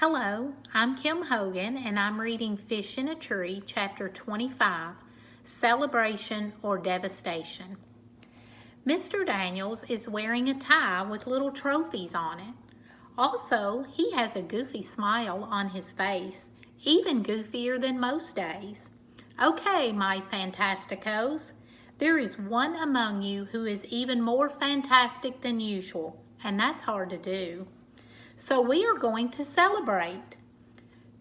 Hello, I'm Kim Hogan and I'm reading Fish in a Tree, Chapter 25, Celebration or Devastation. Mr. Daniels is wearing a tie with little trophies on it. Also, he has a goofy smile on his face, even goofier than most days. Okay, my Fantasticos, there is one among you who is even more fantastic than usual, and that's hard to do. So we are going to celebrate.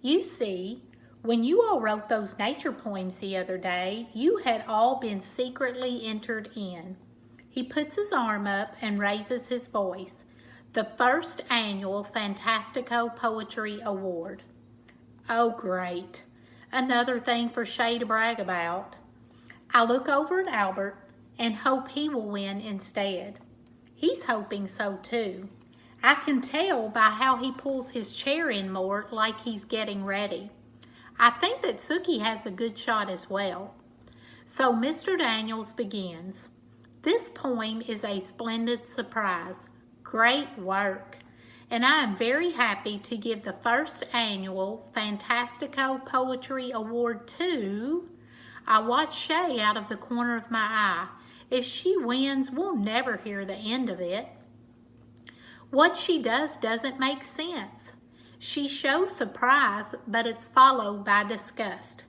You see, when you all wrote those nature poems the other day, you had all been secretly entered in. He puts his arm up and raises his voice. The first annual Fantastico Poetry Award. Oh, great. Another thing for Shay to brag about. I look over at Albert and hope he will win instead. He's hoping so too. I can tell by how he pulls his chair in more like he's getting ready. I think that Sookie has a good shot as well. So Mr. Daniels begins. This poem is a splendid surprise. Great work. And I am very happy to give the first annual Fantastico Poetry Award to... I watch Shay out of the corner of my eye. If she wins, we'll never hear the end of it. What she does doesn't make sense. She shows surprise, but it's followed by disgust.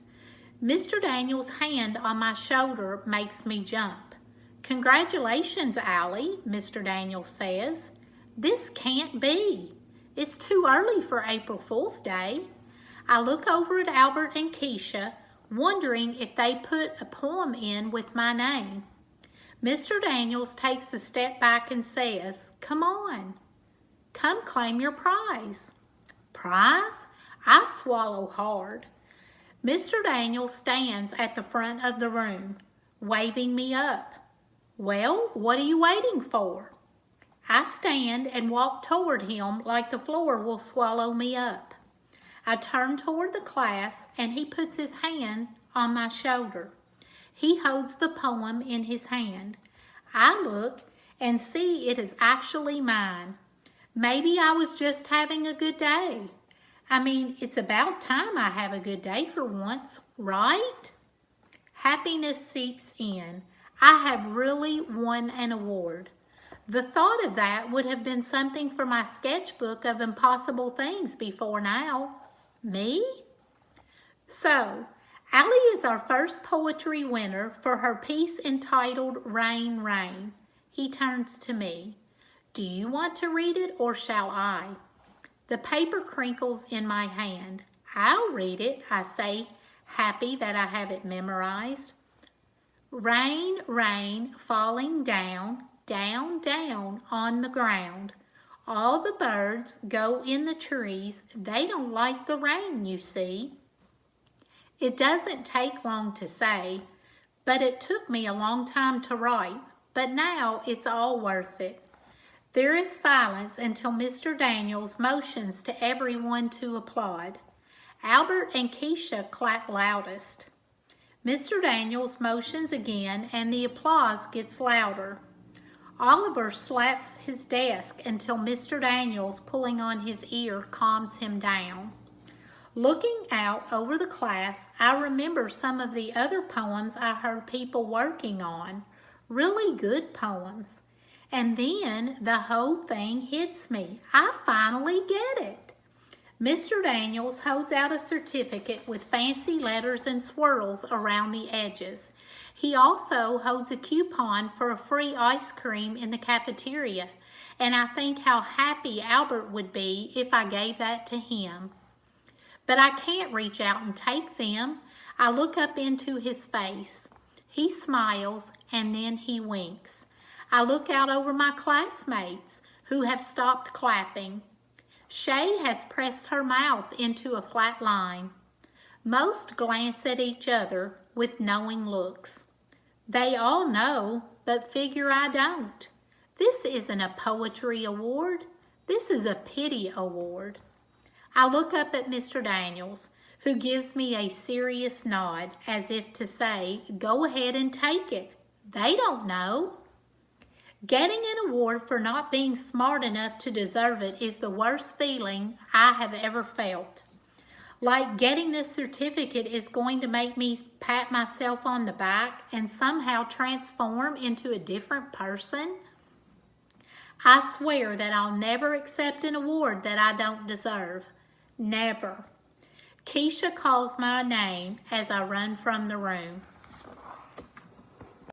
Mr. Daniels' hand on my shoulder makes me jump. Congratulations, Allie, Mr. Daniels says. This can't be. It's too early for April Fool's Day. I look over at Albert and Keisha, wondering if they put a poem in with my name. Mr. Daniels takes a step back and says, "Come on. Come claim your prize." Prize? I swallow hard. Mr. Daniels stands at the front of the room, waving me up. Well, what are you waiting for? I stand and walk toward him like the floor will swallow me up. I turn toward the class and he puts his hand on my shoulder. He holds the poem in his hand. I look and see it is actually mine. Maybe I was just having a good day. I mean, it's about time I have a good day for once, right? Happiness seeps in. I have really won an award. The thought of that would have been something for my sketchbook of impossible things before now. Me? So, Allie is our first poetry winner for her piece entitled Rain, Rain. He turns to me. Do you want to read it or shall I? The paper crinkles in my hand. I'll read it, I say, happy that I have it memorized. Rain, rain, falling down, down, down on the ground. All the birds go in the trees. They don't like the rain, you see. It doesn't take long to say, but it took me a long time to write. But now it's all worth it. There is silence until Mr. Daniels motions to everyone to applaud. Albert and Keisha clap loudest. Mr. Daniels motions again and the applause gets louder. Oliver slaps his desk until Mr. Daniels pulling on his ear calms him down. Looking out over the class, I remember some of the other poems I heard people working on. Really good poems. And then the whole thing hits me. I finally get it. Mr. Daniels holds out a certificate with fancy letters and swirls around the edges. He also holds a coupon for a free ice cream in the cafeteria. And I think how happy Albert would be if I gave that to him. But I can't reach out and take them. I look up into his face. He smiles and then he winks. I look out over my classmates who have stopped clapping. Shay has pressed her mouth into a flat line. Most glance at each other with knowing looks. They all know, but figure I don't. This isn't a poetry award. This is a pity award. I look up at Mr. Daniels, who gives me a serious nod as if to say, go ahead and take it. They don't know. Getting an award for not being smart enough to deserve it is the worst feeling I have ever felt. Like getting this certificate is going to make me pat myself on the back and somehow transform into a different person. I swear that I'll never accept an award that I don't deserve. Never. Keisha calls my name as I run from the room.